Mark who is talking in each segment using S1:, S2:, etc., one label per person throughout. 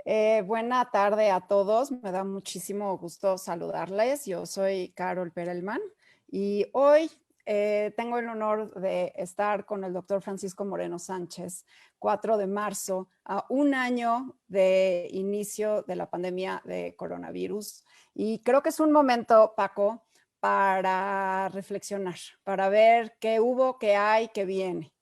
S1: Buena tarde a todos. Me da muchísimo gusto saludarles. Yo soy Carol Perelman y hoy tengo el honor de estar con el doctor Francisco Moreno Sánchez, 4 de marzo, a un año de inicio de la pandemia de coronavirus. Y creo que es un momento, Paco, para reflexionar, para ver qué hubo, qué hay, qué viene.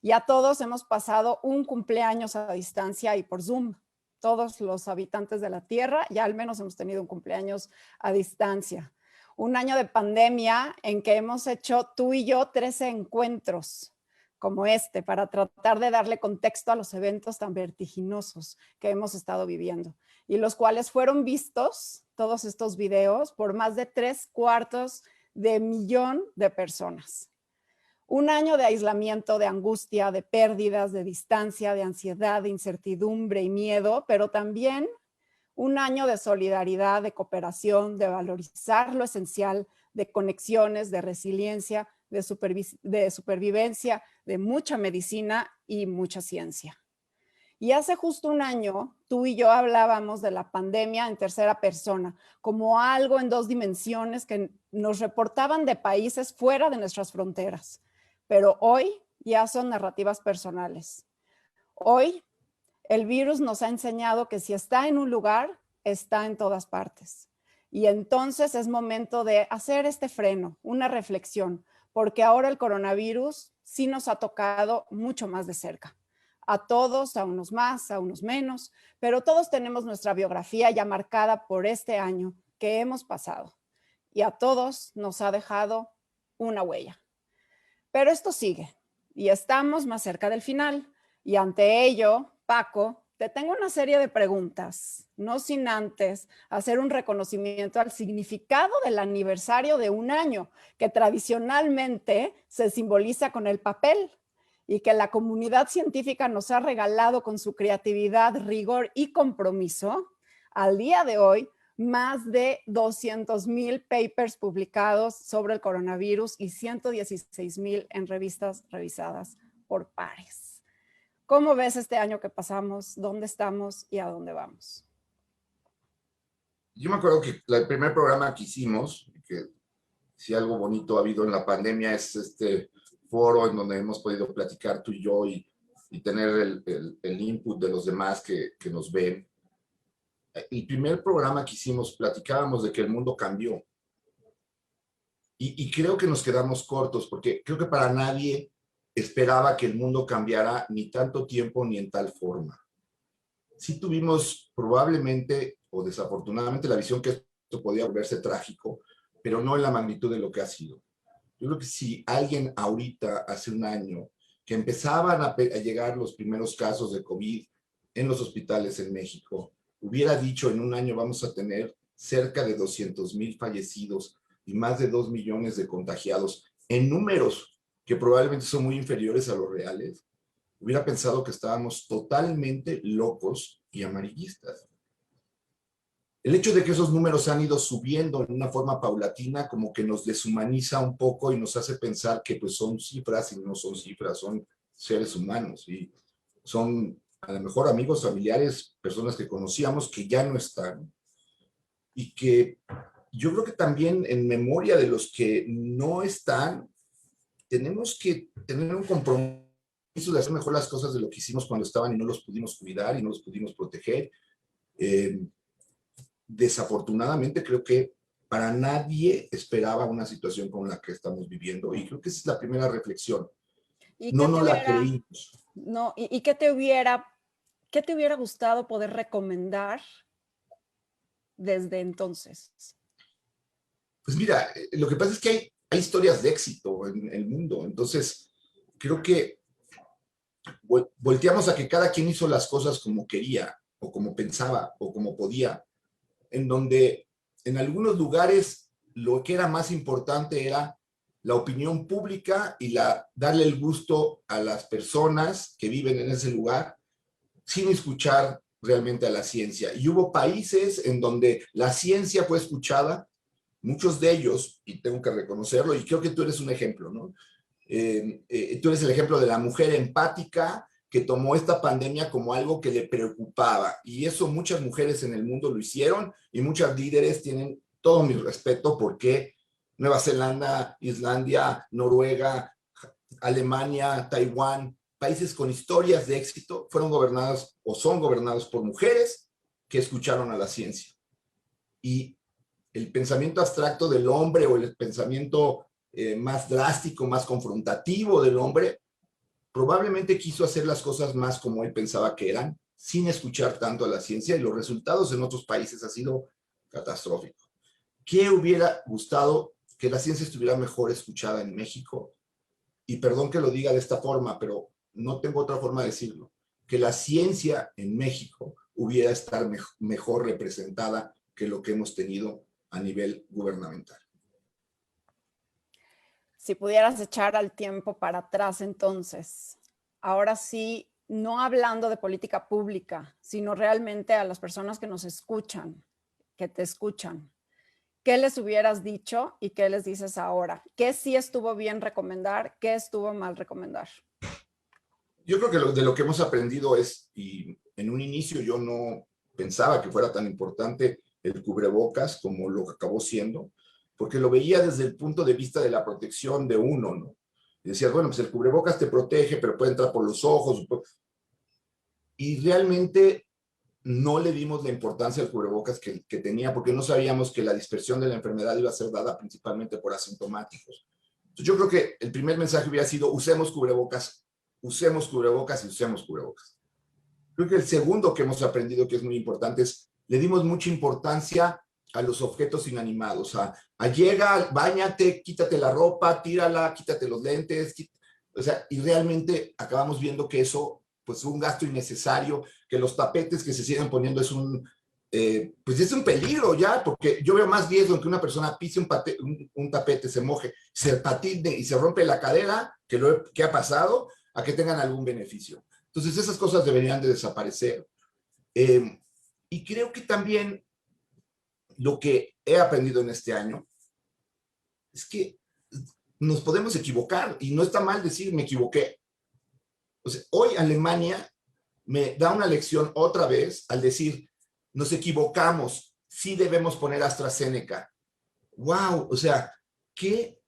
S1: Ya todos hemos pasado un cumpleaños a distancia y por Zoom. Todos los habitantes de la Tierra ya al menos hemos tenido un cumpleaños a distancia. Un año de pandemia en que hemos hecho tú y yo 13 encuentros como este para tratar de darle contexto a los eventos tan vertiginosos que hemos estado viviendo y los cuales fueron vistos, todos estos videos, por más de 3/4 de personas. Un año de aislamiento, de angustia, de pérdidas, de distancia, de ansiedad, de incertidumbre y miedo, pero también un año de solidaridad, de cooperación, de valorizar lo esencial, de conexiones, de resiliencia, de supervivencia, de mucha medicina y mucha ciencia. Y hace justo un año, tú y yo hablábamos de la pandemia en tercera persona, como algo en 2 dimensiones que nos reportaban de países fuera de nuestras fronteras. Pero hoy ya son narrativas personales. Hoy el virus nos ha enseñado que si está en un lugar, está en todas partes. Y entonces es momento de hacer este freno, una reflexión, porque ahora el coronavirus sí nos ha tocado mucho más de cerca. A todos, a unos más, a unos menos, pero todos tenemos nuestra biografía ya marcada por este año que hemos pasado. Y a todos nos ha dejado una huella. Pero esto sigue y estamos más cerca del final. Y ante ello, Paco, te tengo una serie de preguntas, no sin antes hacer un reconocimiento al significado del aniversario de un año, que tradicionalmente se simboliza con el papel y que la comunidad científica nos ha regalado con su creatividad, rigor y compromiso. Al día de hoy, más de 200,000 papers publicados sobre el coronavirus y 116,000 en revistas revisadas por pares. ¿Cómo ves este año que pasamos? ¿Dónde estamos y a dónde vamos?
S2: Yo me acuerdo que el primer programa que hicimos, que si algo bonito ha habido en la pandemia es este foro en donde hemos podido platicar tú y yo y tener el input de los demás que nos ven. El primer programa que hicimos platicábamos de que el mundo cambió. Y creo que nos quedamos cortos porque creo que para nadie esperaba que el mundo cambiara ni tanto tiempo ni en tal forma. Sí tuvimos probablemente o desafortunadamente la visión que esto podía volverse trágico, pero no en la magnitud de lo que ha sido. Yo creo que si alguien ahorita, hace un año, que empezaban a llegar los primeros casos de COVID en los hospitales en México, hubiera dicho en un año vamos a tener cerca de 200,000 fallecidos y más de 2 millones de contagiados en números que probablemente son muy inferiores a los reales, hubiera pensado que estábamos totalmente locos y amarillistas. El hecho de que esos números han ido subiendo en una forma paulatina como que nos deshumaniza un poco y nos hace pensar que pues son cifras y no son cifras, son seres humanos y son a lo mejor amigos, familiares, personas que conocíamos que ya no están y que yo creo que también en memoria de los que no están, tenemos que tener un compromiso de hacer mejor las cosas de lo que hicimos cuando estaban y no los pudimos cuidar y no los pudimos proteger. Desafortunadamente creo que para nadie esperaba una situación como la que estamos viviendo y creo que esa es la primera reflexión.
S1: ¿Y
S2: No
S1: qué te
S2: nos la
S1: hubiera,
S2: creímos.
S1: no, y qué te hubiera gustado poder recomendar desde entonces?
S2: Pues mira, lo que pasa es que hay historias de éxito en el mundo, entonces creo que volteamos a que cada quien hizo las cosas como quería o como pensaba o como podía, en donde en algunos lugares lo que era más importante era la opinión pública y darle el gusto a las personas que viven en ese lugar sin escuchar realmente a la ciencia. Y hubo países en donde la ciencia fue escuchada, muchos de ellos, y tengo que reconocerlo, y creo que tú eres un ejemplo, ¿no? Tú eres el ejemplo de la mujer empática que tomó esta pandemia como algo que le preocupaba. Y eso muchas mujeres en el mundo lo hicieron y muchas líderes tienen todo mi respeto porque Nueva Zelanda, Islandia, Noruega, Alemania, Taiwán, países con historias de éxito, fueron gobernados o son gobernados por mujeres que escucharon a la ciencia. Y el pensamiento abstracto del hombre o el pensamiento más drástico, más confrontativo del hombre, probablemente quiso hacer las cosas más como él pensaba que eran, sin escuchar tanto a la ciencia, y los resultados en otros países han sido catastróficos. ¿Qué hubiera gustado que la ciencia estuviera mejor escuchada en México? Y perdón que lo diga de esta forma, pero no tengo otra forma de decirlo, que la ciencia en México hubiera estar mejor representada que lo que hemos tenido a nivel gubernamental.
S1: Si pudieras echar al tiempo para atrás entonces, ahora sí, no hablando de política pública, sino realmente a las personas que nos escuchan, que te escuchan, ¿qué les hubieras dicho y qué les dices ahora? ¿Qué sí estuvo bien recomendar? ¿Qué estuvo mal recomendar?
S2: Yo creo que de lo que hemos aprendido es, y en un inicio yo no pensaba que fuera tan importante el cubrebocas como lo acabó siendo, porque lo veía desde el punto de vista de la protección de uno, ¿no? Y decías, bueno, pues el cubrebocas te protege, pero puede entrar por los ojos. Y realmente no le dimos la importancia al cubrebocas que tenía, porque no sabíamos que la dispersión de la enfermedad iba a ser dada principalmente por asintomáticos. Entonces yo creo que el primer mensaje hubiera sido, usemos cubrebocas y usemos cubrebocas. Creo que el segundo que hemos aprendido que es muy importante es, le dimos mucha importancia a los objetos inanimados, llega, báñate, quítate la ropa, tírala, quítate los lentes, o sea, y realmente acabamos viendo que eso, pues, es un gasto innecesario, que los tapetes que se siguen poniendo es pues es un peligro ya, porque yo veo más riesgo en que una persona pise un tapete, se moje, se patine y se rompe la cadera, que ha pasado, a que tengan algún beneficio. Entonces esas cosas deberían de desaparecer. Y creo que también lo que he aprendido en este año es que nos podemos equivocar y no está mal decir me equivoqué. O sea, hoy Alemania me da una lección otra vez al decir nos equivocamos, sí debemos poner AstraZeneca. ¡Wow! O sea, ¿qué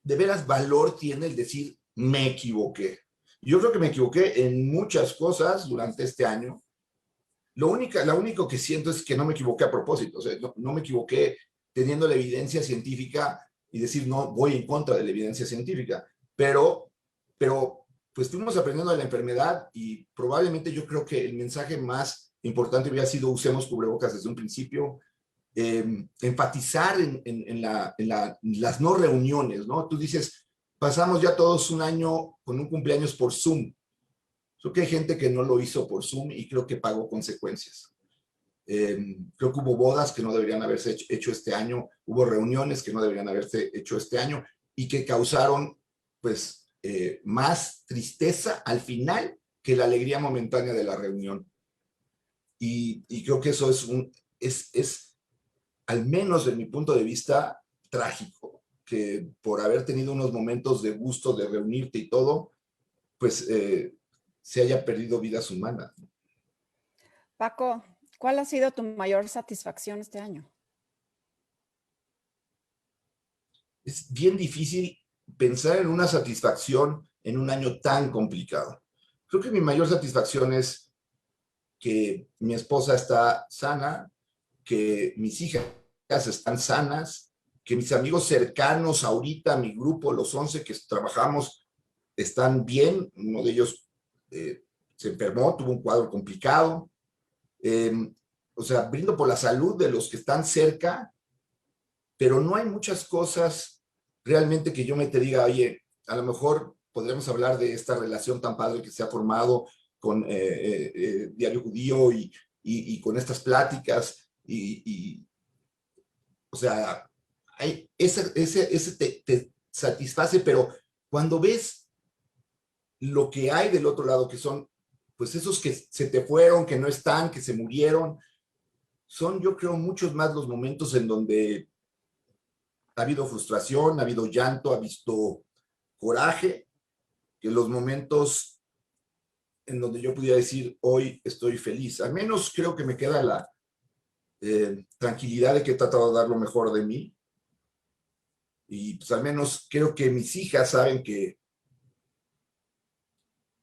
S2: de veras valor tiene el decir me equivoqué? Yo creo que me equivoqué en muchas cosas durante este año. Lo único que siento es que no me equivoqué a propósito, o sea, no me equivoqué teniendo la evidencia científica y decir no voy en contra de la evidencia científica, pero pues fuimos aprendiendo de la enfermedad y probablemente yo creo que el mensaje más importante hubiera sido usemos cubrebocas desde un principio, enfatizar en las no reuniones, ¿no? Tú dices, pasamos ya todos un año con un cumpleaños por Zoom. Creo que hay gente que no lo hizo por Zoom y creo que pagó consecuencias. Creo que hubo bodas que no deberían haberse hecho este año, hubo reuniones que no deberían haberse hecho este año y que causaron, pues, más tristeza al final que la alegría momentánea de la reunión. Y creo que eso es, al menos desde mi punto de vista, trágico, que por haber tenido unos momentos de gusto de reunirte y todo, pues se haya perdido vidas humanas.
S1: Paco, ¿cuál ha sido tu mayor satisfacción este año?
S2: Es bien difícil pensar en una satisfacción en un año tan complicado. Creo que mi mayor satisfacción es que mi esposa está sana, que mis hijas están sanas, que mis amigos cercanos ahorita, mi grupo, los 11 que trabajamos, están bien. Uno de ellos se enfermó, tuvo un cuadro complicado. O sea, brindo por la salud de los que están cerca, pero no hay muchas cosas realmente que yo me te diga, oye, a lo mejor podríamos hablar de esta relación tan padre que se ha formado con Diario Judío y con estas pláticas o sea, ese te satisface, pero cuando ves lo que hay del otro lado, que son pues esos que se te fueron, que no están, que se murieron, son yo creo muchos más los momentos en donde ha habido frustración, ha habido llanto, ha visto coraje, que los momentos en donde yo pudiera decir, hoy estoy feliz. Al menos creo que me queda la tranquilidad de que he tratado de dar lo mejor de mí. Y pues al menos creo que mis hijas saben que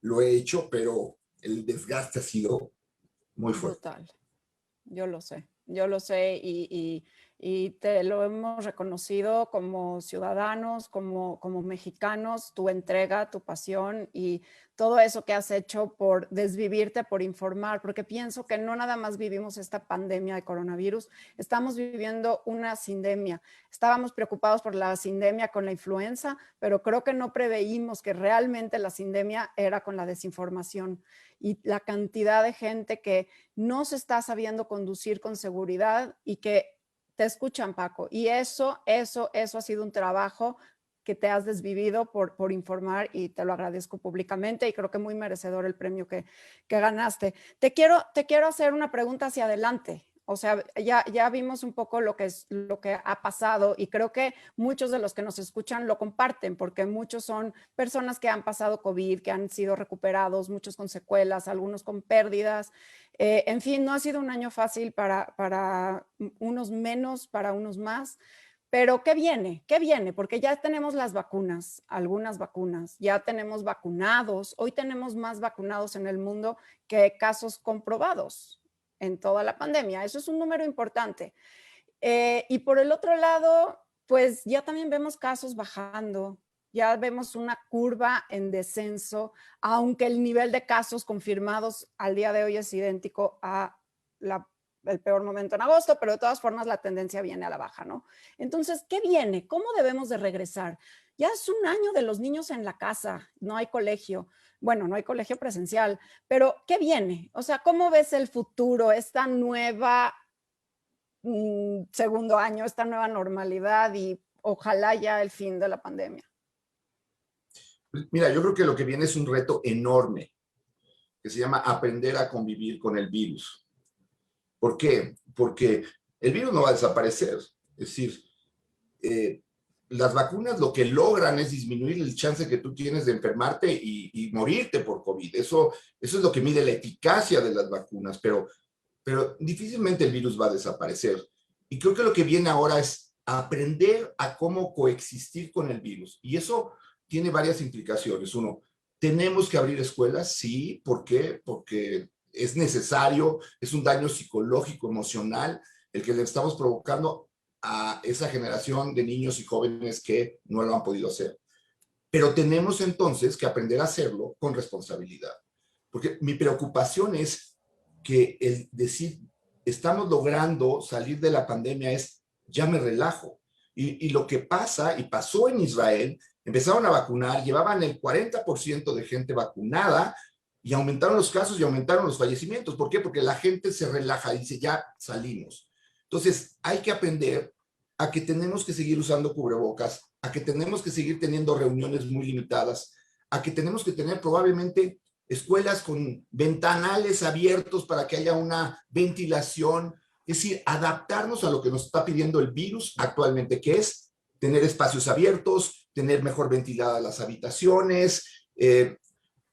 S2: lo he hecho, pero el desgaste ha sido muy fuerte.
S1: Brutal. Yo lo sé y te lo hemos reconocido como ciudadanos, como mexicanos, tu entrega, tu pasión y todo eso que has hecho por desvivirte, por informar, porque pienso que no nada más vivimos esta pandemia de coronavirus, estamos viviendo una sindemia. Estábamos preocupados por la sindemia con la influenza, pero creo que no preveímos que realmente la sindemia era con la desinformación y la cantidad de gente que no se está sabiendo conducir con seguridad y que te escuchan, Paco. Y eso ha sido un trabajo que te has desvivido por informar y te lo agradezco públicamente y creo que muy merecedor el premio que ganaste. Te quiero hacer una pregunta hacia adelante. O sea, ya vimos un poco lo que ha pasado y creo que muchos de los que nos escuchan lo comparten porque muchos son personas que han pasado COVID, que han sido recuperados, muchos con secuelas, algunos con pérdidas. En fin, no ha sido un año fácil para unos menos, para unos más. Pero ¿qué viene? ¿Qué viene? Porque ya tenemos las vacunas, algunas vacunas, ya tenemos vacunados. Hoy tenemos más vacunados en el mundo que casos comprobados en toda la pandemia. Eso es un número importante. Y por el otro lado, pues ya también vemos casos bajando, ya vemos una curva en descenso, aunque el nivel de casos confirmados al día de hoy es idéntico a el peor momento en agosto, pero de todas formas la tendencia viene a la baja, ¿no? Entonces, ¿qué viene? ¿Cómo debemos de regresar? Ya es un año de los niños en la casa, no hay colegio. Bueno, no hay colegio presencial, pero ¿qué viene? O sea, ¿cómo ves el futuro, esta nueva segundo año, esta nueva normalidad y ojalá ya el fin de la pandemia?
S2: Mira, yo creo que lo que viene es un reto enorme que se llama aprender a convivir con el virus. ¿Por qué? Porque el virus no va a desaparecer. Es decir, las vacunas lo que logran es disminuir el chance que tú tienes de enfermarte y morirte por COVID. Eso es lo que mide la eficacia de las vacunas, pero difícilmente el virus va a desaparecer. Y creo que lo que viene ahora es aprender a cómo coexistir con el virus. Y eso tiene varias implicaciones. Uno, tenemos que abrir escuelas, sí. ¿Por qué? Porque es necesario, es un daño psicológico, emocional, el que le estamos provocando a esa generación de niños y jóvenes que no lo han podido hacer. Pero tenemos entonces que aprender a hacerlo con responsabilidad. Porque mi preocupación es que el decir, estamos logrando salir de la pandemia es, ya me relajo. Y lo que pasa, y pasó en Israel, empezaron a vacunar, llevaban el 40% de gente vacunada y aumentaron los casos y aumentaron los fallecimientos. ¿Por qué? Porque la gente se relaja y dice, ya salimos. Entonces, hay que aprender a que tenemos que seguir usando cubrebocas, a que tenemos que seguir teniendo reuniones muy limitadas, a que tenemos que tener probablemente escuelas con ventanales abiertos para que haya una ventilación, es decir, adaptarnos a lo que nos está pidiendo el virus actualmente, que es tener espacios abiertos, tener mejor ventiladas las habitaciones,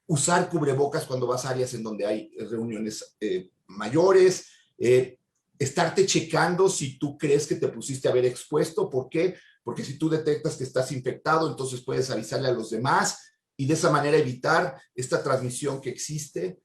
S2: usar cubrebocas cuando vas a áreas en donde hay reuniones mayores, estarte checando si tú crees que te pusiste a haber expuesto. ¿Por qué? Porque si tú detectas que estás infectado, entonces puedes avisarle a los demás y de esa manera evitar esta transmisión que existe.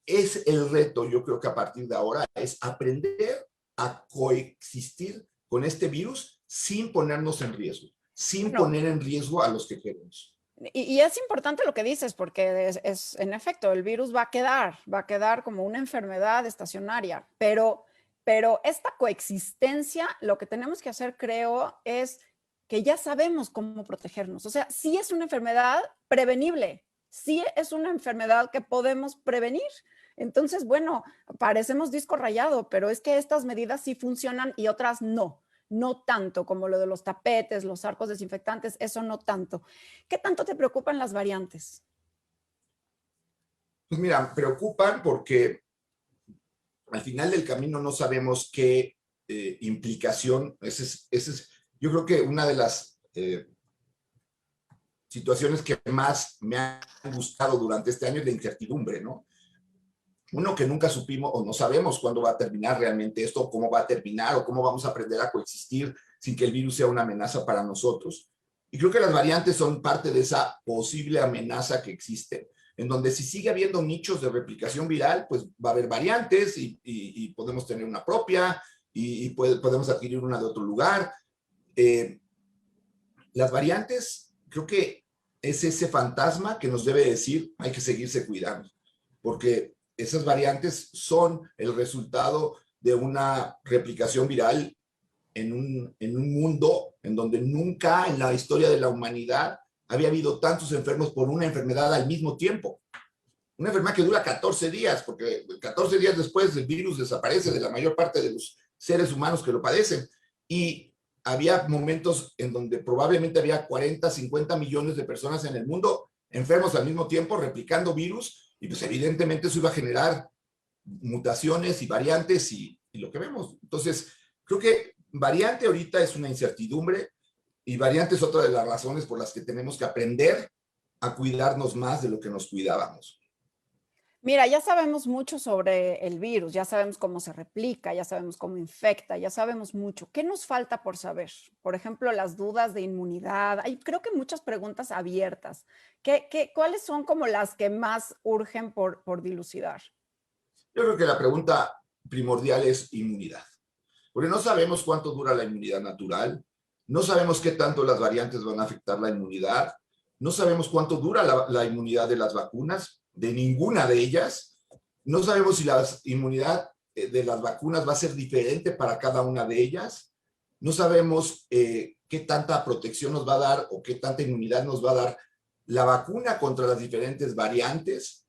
S2: Es el reto, yo creo que a partir de ahora, es aprender a coexistir con este virus sin ponernos en riesgo, sin poner en riesgo a los que queremos.
S1: Y es importante lo que dices, porque en efecto, el virus va a quedar como una enfermedad estacionaria, pero esta coexistencia, lo que tenemos que hacer, creo, es que ya sabemos cómo protegernos. O sea, sí es una enfermedad prevenible, sí es una enfermedad que podemos prevenir. Entonces, bueno, parecemos disco rayado, pero es que estas medidas sí funcionan y otras no. No tanto como lo de los tapetes, los arcos desinfectantes, eso no tanto. ¿Qué tanto te preocupan las variantes?
S2: Pues mira, preocupan porque al final del camino no sabemos qué implicación, yo creo que una de las situaciones que más me han gustado durante este año es la incertidumbre, ¿no? Uno, que nunca supimos o no sabemos cuándo va a terminar realmente esto, cómo va a terminar o cómo vamos a aprender a coexistir sin que el virus sea una amenaza para nosotros. Y creo que las variantes son parte de esa posible amenaza que existe, en donde si sigue habiendo nichos de replicación viral, pues va a haber variantes y podemos tener una propia y podemos adquirir una de otro lugar. Las variantes, creo que es ese fantasma que nos debe decir hay que seguirse cuidando, porque esas variantes son el resultado de una replicación viral en un mundo en donde nunca en la historia de la humanidad había habido tantos enfermos por una enfermedad al mismo tiempo. Una enfermedad que dura 14 días, porque 14 días después el virus desaparece de la mayor parte de los seres humanos que lo padecen. Y había momentos en donde probablemente había 40, 50 millones de personas en el mundo enfermos al mismo tiempo, replicando virus, y pues evidentemente eso iba a generar mutaciones y variantes y lo que vemos. Entonces, creo que variante ahorita es una incertidumbre y variante es otra de las razones por las que tenemos que aprender a cuidarnos más de lo que nos cuidábamos.
S1: Mira, ya sabemos mucho sobre el virus, ya sabemos cómo se replica, ya sabemos cómo infecta, ya sabemos mucho. ¿Qué nos falta por saber? Por ejemplo, las dudas de inmunidad. Hay, creo que muchas preguntas abiertas. ¿Cuáles son como las que más urgen por dilucidar?
S2: Yo creo que la pregunta primordial es inmunidad, porque no sabemos cuánto dura la inmunidad natural, no sabemos qué tanto las variantes van a afectar la inmunidad, no sabemos cuánto dura la inmunidad de las vacunas, de ninguna de ellas, no sabemos si la inmunidad de las vacunas va a ser diferente para cada una de ellas, no sabemos qué tanta protección nos va a dar o qué tanta inmunidad nos va a dar la vacuna contra las diferentes variantes.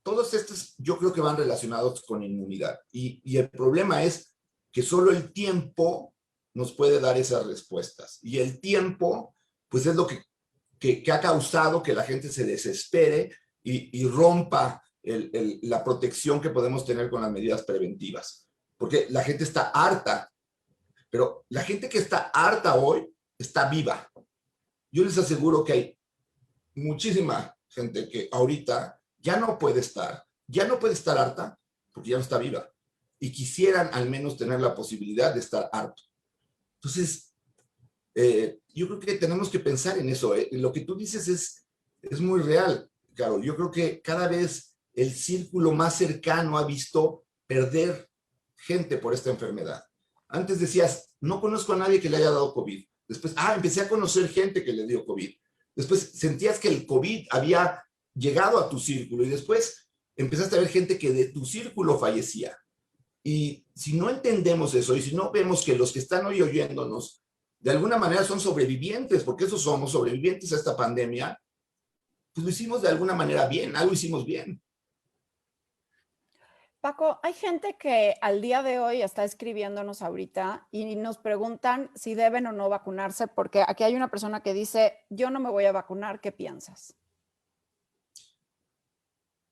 S2: Todos estos yo creo que van relacionados con inmunidad. Y el problema es que solo el tiempo nos puede dar esas respuestas. Y el tiempo, pues es lo que ha causado que la gente se desespere y rompa la protección que podemos tener con las medidas preventivas. Porque la gente está harta, pero la gente que está harta hoy está viva. Yo les aseguro que hay muchísima gente que ahorita ya no puede estar harta porque ya no está viva y quisieran al menos tener la posibilidad de estar harto. Entonces, yo creo que tenemos que pensar en eso. Lo que tú dices es muy real, Carol. Yo creo que cada vez el círculo más cercano ha visto perder gente por esta enfermedad. Antes decías, no conozco a nadie que le haya dado COVID. Después, empecé a conocer gente que le dio COVID. Después sentías que el COVID había llegado a tu círculo y después empezaste a ver gente que de tu círculo fallecía. Y si no entendemos eso y si no vemos que los que están hoy oyéndonos de alguna manera son sobrevivientes, porque esos somos sobrevivientes a esta pandemia, pues lo hicimos de alguna manera bien, algo hicimos bien.
S1: Paco, hay gente que al día de hoy está escribiéndonos ahorita y nos preguntan si deben o no vacunarse, porque aquí hay una persona que dice, yo no me voy a vacunar, ¿qué piensas?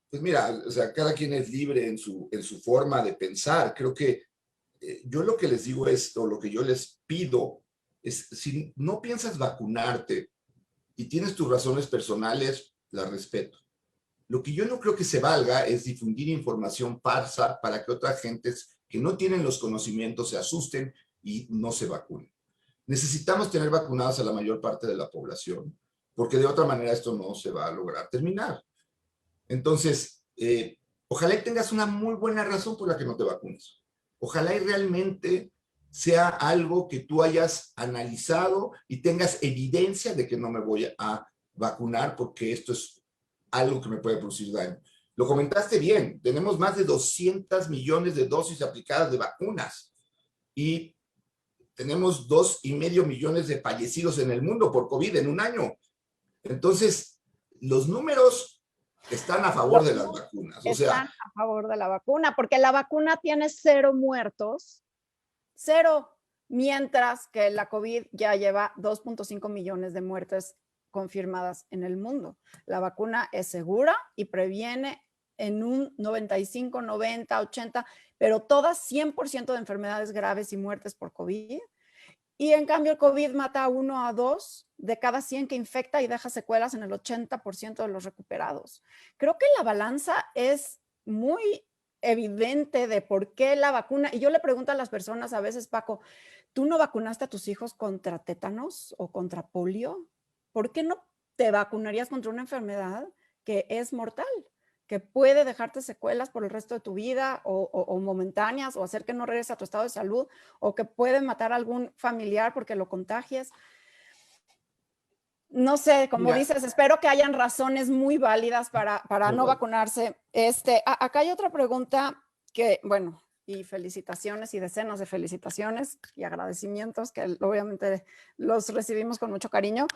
S2: Pues mira, o sea, cada quien es libre en su forma de pensar. Creo que yo lo que les digo es, o lo que yo les pido, es si no piensas vacunarte y tienes tus razones personales, las respeto. Lo que yo no creo que se valga es difundir información falsa para que otras gentes que no tienen los conocimientos se asusten y no se vacunen. Necesitamos tener vacunadas a la mayor parte de la población, porque de otra manera esto no se va a lograr terminar. Entonces, ojalá y tengas una muy buena razón por la que no te vacunes. Ojalá y realmente sea algo que tú hayas analizado y tengas evidencia de que no me voy a vacunar porque esto es algo que me puede producir daño. Lo comentaste bien, tenemos más de 200 millones de dosis aplicadas de vacunas y tenemos 2,5 millones de fallecidos en el mundo por COVID en un año. Entonces, los números están a favor de las vacunas. O sea,
S1: están a favor de la vacuna, porque la vacuna tiene 0 muertos, 0, mientras que la COVID ya lleva 2.5 millones de muertes confirmadas en el mundo. La vacuna es segura y previene en un 95, 90, 80, pero todas 100% de enfermedades graves y muertes por COVID. Y en cambio el COVID mata a 1 a 2 de cada 100 que infecta y deja secuelas en el 80% de los recuperados. Creo que la balanza es muy evidente de por qué la vacuna, y yo le pregunto a las personas a veces, Paco, ¿tú no vacunaste a tus hijos contra tétanos o contra polio? ¿Por qué no te vacunarías contra una enfermedad que es mortal, que puede dejarte secuelas por el resto de tu vida o momentáneas, o hacer que no regreses a tu estado de salud, o que puede matar a algún familiar porque lo contagies? No sé, como
S2: Mira,
S1: dices, espero que hayan razones muy válidas para no vacunarse. Acá hay otra pregunta que, bueno, y felicitaciones y decenas de felicitaciones y agradecimientos que obviamente los recibimos con mucho cariño.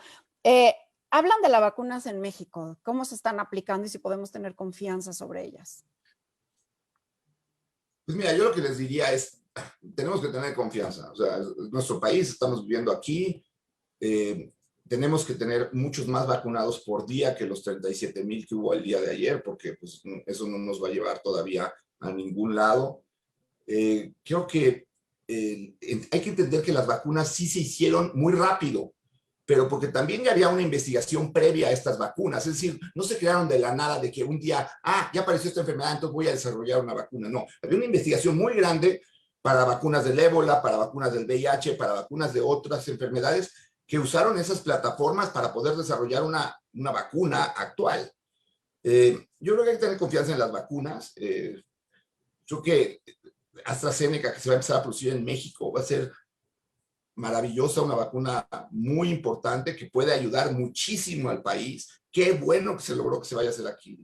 S1: Hablan de las vacunas en México, cómo se están aplicando y si podemos tener confianza sobre ellas.
S2: pues mira, yo lo que les diría es, tenemos que tener confianza. O sea, es nuestro país, estamos viviendo aquí. Tenemos que tener muchos más vacunados por día que los 37,000 que hubo el día de ayer, porque pues, eso no nos va a llevar todavía a ningún lado. Creo que hay que entender que las vacunas sí se hicieron muy rápido, pero porque también ya había una investigación previa a estas vacunas. Es decir, no se crearon de la nada de que un día, ya apareció esta enfermedad, entonces voy a desarrollar una vacuna. No, había una investigación muy grande para vacunas del ébola, para vacunas del VIH, para vacunas de otras enfermedades, que usaron esas plataformas para poder desarrollar una vacuna actual. Yo creo que hay que tener confianza en las vacunas. Creo que AstraZeneca, que se va a empezar a producir en México, va a ser maravillosa, una vacuna muy importante que puede ayudar muchísimo al país. Qué bueno que se logró que se vaya a hacer aquí.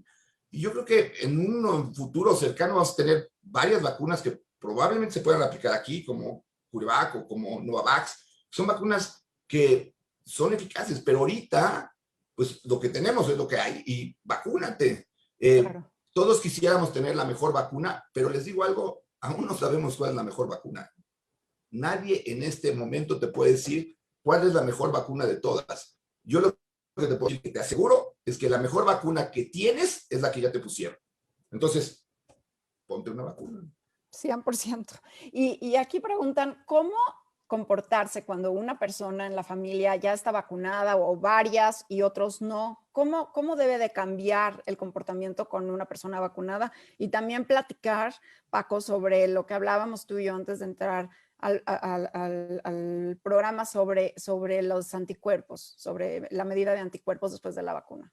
S2: Y yo creo que en un futuro cercano vamos a tener varias vacunas que probablemente se puedan aplicar aquí, como CureVac o como Novavax. Son vacunas que son eficaces, pero ahorita, pues lo que tenemos es lo que hay y vacúnate.
S1: Claro.
S2: Todos quisiéramos tener la mejor vacuna, pero les digo algo, aún no sabemos cuál es la mejor vacuna. Nadie en este momento te puede decir cuál es la mejor vacuna de todas. Yo lo que te puedo decir, que te aseguro, es que la mejor vacuna que tienes es la que ya te pusieron. Entonces, ponte una vacuna.
S1: 100%. Y aquí preguntan, ¿cómo comportarse cuando una persona en la familia ya está vacunada o varias y otros no? ¿Cómo debe de cambiar el comportamiento con una persona vacunada? Y también platicar, Paco, sobre lo que hablábamos tú y yo antes de entrar al programa sobre los anticuerpos, sobre la medida de anticuerpos después de la vacuna.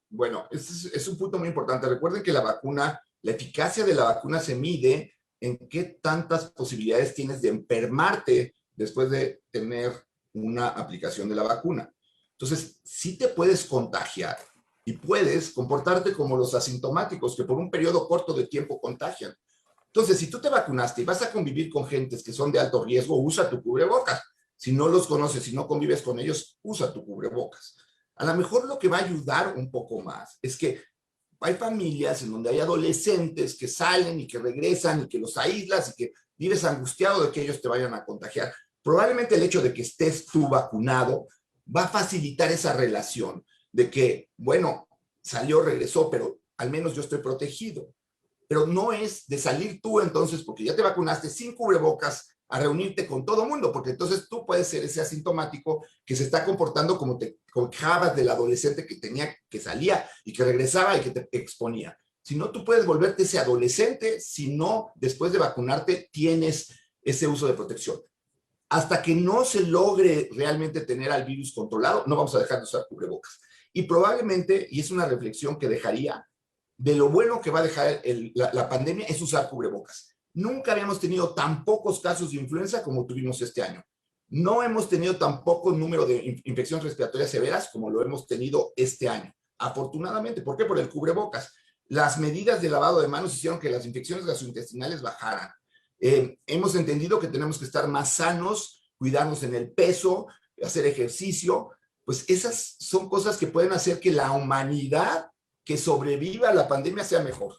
S2: Bueno, es un punto muy importante. Recuerden que la eficacia de la vacuna se mide en qué tantas posibilidades tienes de enfermarte después de tener una aplicación de la vacuna. Entonces, sí te puedes contagiar y puedes comportarte como los asintomáticos que por un periodo corto de tiempo contagian. Entonces, si tú te vacunaste y vas a convivir con gentes que son de alto riesgo, usa tu cubrebocas. Si no los conoces, si no convives con ellos, usa tu cubrebocas. A lo mejor lo que va a ayudar un poco más es que hay familias en donde hay adolescentes que salen y que regresan y que los aíslas y que vives angustiado de que ellos te vayan a contagiar. Probablemente el hecho de que estés tú vacunado va a facilitar esa relación de que, bueno, salió, regresó, pero al menos yo estoy protegido. Pero no es de salir tú entonces, porque ya te vacunaste sin cubrebocas, a reunirte con todo mundo, porque entonces tú puedes ser ese asintomático que se está comportando como te quejabas del adolescente que salía y que regresaba y que te exponía. Si no, tú puedes volverte ese adolescente si no, después de vacunarte, tienes ese uso de protección. Hasta que no se logre realmente tener al virus controlado, no vamos a dejar de usar cubrebocas. Y probablemente, y es una reflexión que dejaría, de lo bueno que va a dejar la pandemia es usar cubrebocas. Nunca habíamos tenido tan pocos casos de influenza como tuvimos este año. No hemos tenido tan poco número de infecciones respiratorias severas como lo hemos tenido este año. Afortunadamente, ¿por qué? Por el cubrebocas. Las medidas de lavado de manos hicieron que las infecciones gastrointestinales bajaran. Hemos entendido que tenemos que estar más sanos, cuidarnos en el peso, hacer ejercicio. Pues esas son cosas que pueden hacer que la humanidad que sobreviva a la pandemia sea mejor.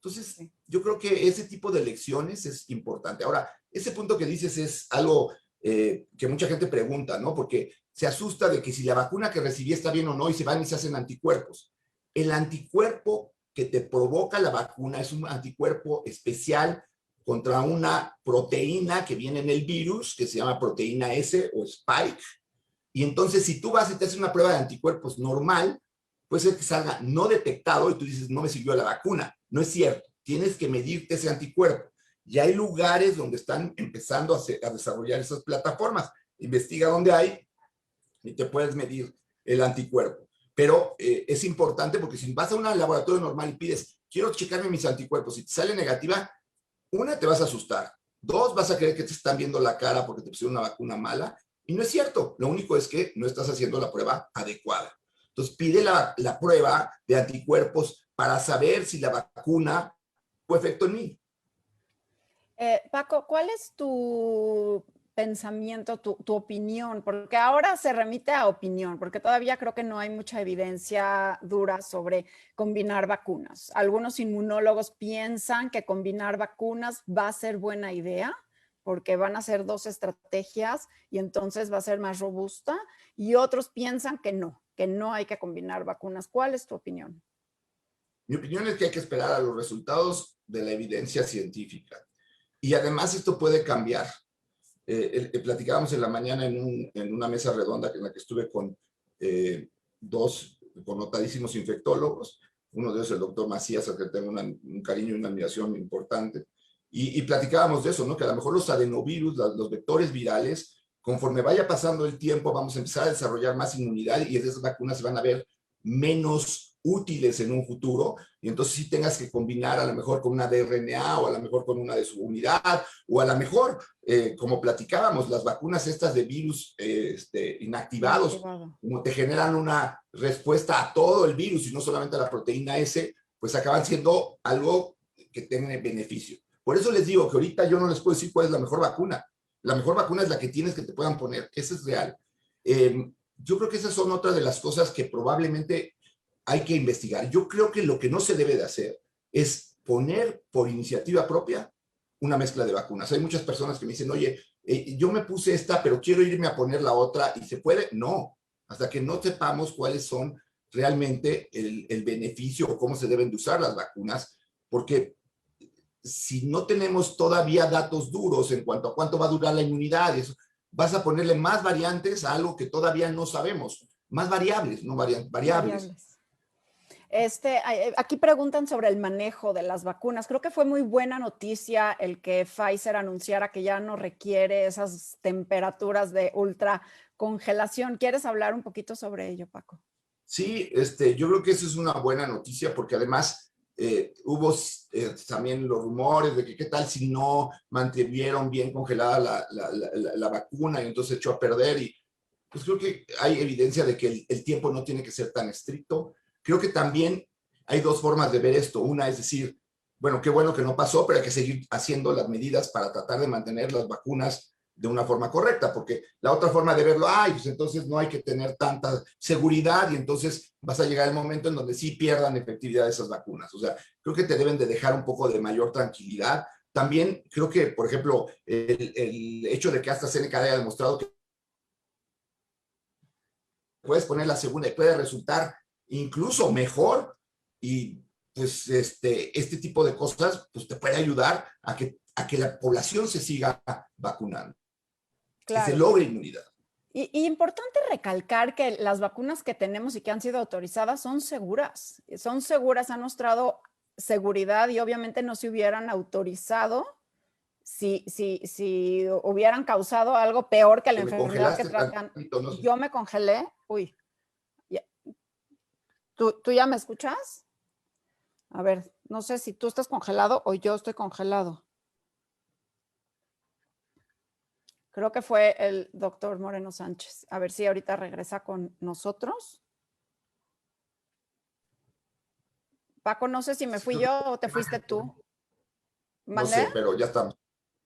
S2: Entonces, yo creo que ese tipo de lecciones es importante. Ahora, ese punto que dices es algo que mucha gente pregunta, ¿no? Porque se asusta de que si la vacuna que recibí está bien o no y se van y se hacen anticuerpos. El anticuerpo que te provoca la vacuna es un anticuerpo especial contra una proteína que viene en el virus, que se llama proteína S o Spike. Y entonces, si tú vas y te haces una prueba de anticuerpos normal, puede ser que salga no detectado y tú dices, no me sirvió la vacuna. No es cierto. Tienes que medirte ese anticuerpo. Y hay lugares donde están empezando a desarrollar esas plataformas. Investiga dónde hay y te puedes medir el anticuerpo. Pero es importante porque si vas a un laboratorio normal y pides, quiero checarme mis anticuerpos, y te sale negativa, una, te vas a asustar. Dos, vas a creer que te están viendo la cara porque te pusieron una vacuna mala. Y no es cierto. Lo único es que no estás haciendo la prueba adecuada. Entonces, pide la prueba de anticuerpos para saber si la vacuna fue efecto en mí.
S1: Paco, ¿cuál es tu pensamiento, tu opinión? Porque ahora se remite a opinión, porque todavía creo que no hay mucha evidencia dura sobre combinar vacunas. Algunos inmunólogos piensan que combinar vacunas va a ser buena idea, porque van a ser dos estrategias y entonces va a ser más robusta, y otros piensan que no hay que combinar vacunas. ¿Cuál es tu opinión?
S2: Mi opinión es que hay que esperar a los resultados de la evidencia científica. Y además esto puede cambiar. Platicábamos en la mañana en una mesa redonda en la que estuve con dos connotadísimos infectólogos, uno de ellos el doctor Macías, al que tengo un cariño y una admiración importante, y platicábamos de eso, ¿no? Que a lo mejor los adenovirus, los vectores virales, conforme vaya pasando el tiempo, vamos a empezar a desarrollar más inmunidad y esas vacunas se van a ver menos útiles en un futuro, y entonces sí tengas que combinar a lo mejor con una de RNA o a lo mejor con una de subunidad, o a lo mejor, como platicábamos, las vacunas estas de virus inactivados, como te generan una respuesta a todo el virus y no solamente a la proteína S, pues acaban siendo algo que tiene beneficio. Por eso les digo que ahorita yo no les puedo decir cuál es la mejor vacuna. La mejor vacuna es la que tienes que te puedan poner. Eso es real. Yo creo que esas son otras de las cosas que probablemente hay que investigar. Yo creo que lo que no se debe de hacer es poner por iniciativa propia una mezcla de vacunas. Hay muchas personas que me dicen, oye, yo me puse esta, pero quiero irme a poner la otra, ¿y se puede? No, hasta que no sepamos cuáles son realmente el beneficio o cómo se deben de usar las vacunas, porque si no tenemos todavía datos duros en cuanto a cuánto va a durar la inmunidad, eso, vas a ponerle más variantes a algo que todavía no sabemos, más variables, no variables.
S1: Aquí preguntan sobre el manejo de las vacunas. Creo que fue muy buena noticia el que Pfizer anunciara que ya no requiere esas temperaturas de ultra congelación. ¿Quieres hablar un poquito sobre ello, Paco?
S2: Sí, yo creo que eso es una buena noticia porque además hubo también los rumores de que qué tal si no mantuvieron bien congelada la vacuna y entonces echó a perder, y pues creo que hay evidencia de que el tiempo no tiene que ser tan estricto. Creo que también hay dos formas de ver esto. Una es decir, bueno, qué bueno que no pasó, pero hay que seguir haciendo las medidas para tratar de mantener las vacunas de una forma correcta, porque la otra forma de verlo, pues entonces no hay que tener tanta seguridad y entonces vas a llegar el momento en donde sí pierdan efectividad esas vacunas. O sea, creo que te deben de dejar un poco de mayor tranquilidad. También creo que, por ejemplo, el hecho de que AstraZeneca haya demostrado que puedes poner la segunda y puede resultar incluso mejor, y pues este tipo de cosas pues te puede ayudar a que la población se siga vacunando, claro, que se logre inmunidad.
S1: Y importante recalcar que las vacunas que tenemos y que han sido autorizadas son seguras, han mostrado seguridad, y obviamente no se hubieran autorizado si hubieran causado algo peor que la enfermedad que tratan. No sé. Yo me congelé, ¿Tú ya me escuchas? A ver, no sé si tú estás congelado o yo estoy congelado. Creo que fue el doctor Moreno Sánchez. A ver si ahorita regresa con nosotros. Paco, no sé si me fui yo o te fuiste tú.
S2: No sé, pero ya estamos.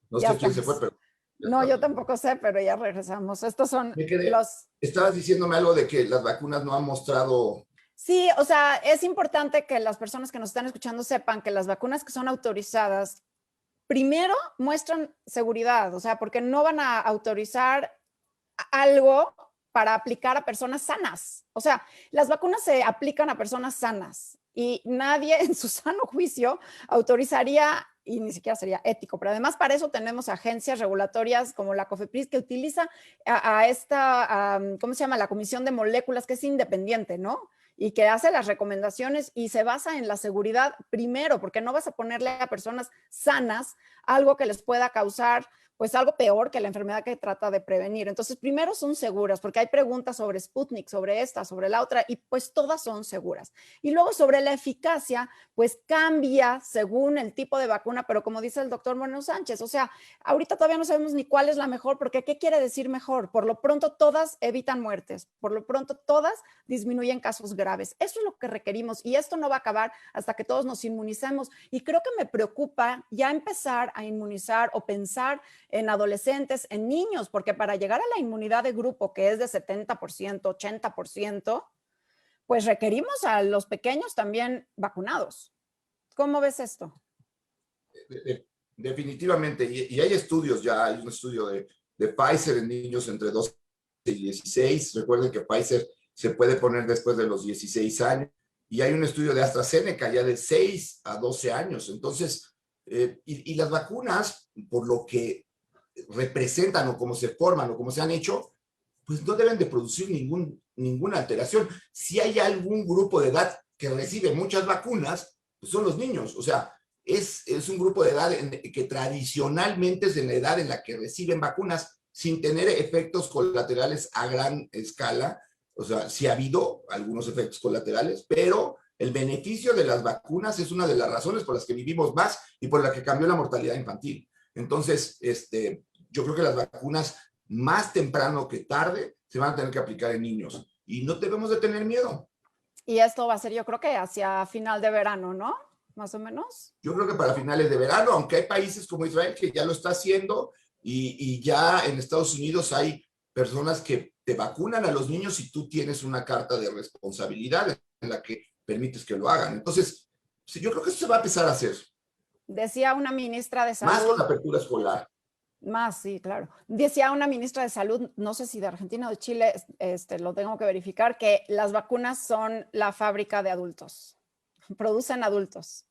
S2: No sé quién se fue, pero...
S1: No, yo tampoco sé, pero ya regresamos. Estos son los...
S2: Estabas diciéndome algo de que las vacunas no han mostrado...
S1: Sí, o sea, es importante que las personas que nos están escuchando sepan que las vacunas que son autorizadas, primero muestran seguridad, o sea, porque no van a autorizar algo para aplicar a personas sanas. O sea, las vacunas se aplican a personas sanas y nadie en su sano juicio autorizaría y ni siquiera sería ético. Pero además para eso tenemos agencias regulatorias como la COFEPRIS que utiliza ¿cómo se llama? La Comisión de Moléculas, que es independiente, ¿no? Y que hace las recomendaciones y se basa en la seguridad primero, porque no vas a ponerle a personas sanas algo que les pueda causar pues algo peor que la enfermedad que trata de prevenir. Entonces, primero son seguras, porque hay preguntas sobre Sputnik, sobre esta, sobre la otra, y pues todas son seguras. Y luego sobre la eficacia, pues cambia según el tipo de vacuna, pero como dice el doctor Moreno Sánchez, o sea, ahorita todavía no sabemos ni cuál es la mejor, porque ¿qué quiere decir mejor? Por lo pronto todas evitan muertes, por lo pronto todas disminuyen casos graves. Eso es lo que requerimos y esto no va a acabar hasta que todos nos inmunicemos. Y creo que me preocupa ya empezar a inmunizar o pensar en adolescentes, en niños, porque para llegar a la inmunidad de grupo, que es de 70%, 80%, pues requerimos a los pequeños también vacunados. ¿Cómo ves esto?
S2: Definitivamente, y hay estudios ya, hay un estudio de Pfizer en niños entre 12 y 16. Recuerden que Pfizer se puede poner después de los 16 años, y hay un estudio de AstraZeneca ya de 6 a 12 años. Entonces, y las vacunas, por lo que representan o cómo se forman o cómo se han hecho, pues no deben de producir ninguna alteración. Si hay algún grupo de edad que recibe muchas vacunas, pues son los niños. O sea, es un grupo de edad que tradicionalmente es en la edad en la que reciben vacunas sin tener efectos colaterales a gran escala. O sea, sí ha habido algunos efectos colaterales, pero el beneficio de las vacunas es una de las razones por las que vivimos más y por la que cambió la mortalidad infantil. Entonces, yo creo que las vacunas más temprano que tarde se van a tener que aplicar en niños y no debemos de tener miedo.
S1: Y esto va a ser, yo creo que hacia final de verano, ¿no? Más o menos.
S2: Yo creo que para finales de verano, aunque hay países como Israel que ya lo está haciendo y ya en Estados Unidos hay personas que te vacunan a los niños si tú tienes una carta de responsabilidad en la que permites que lo hagan. Entonces, sí, yo creo que eso se va a empezar a hacer.
S1: Decía una ministra de Salud.
S2: Más con la apertura escolar.
S1: Más, sí, claro. Decía una ministra de Salud, no sé si de Argentina o de Chile, lo tengo que verificar, que las vacunas son la fábrica de adultos. Producen adultos.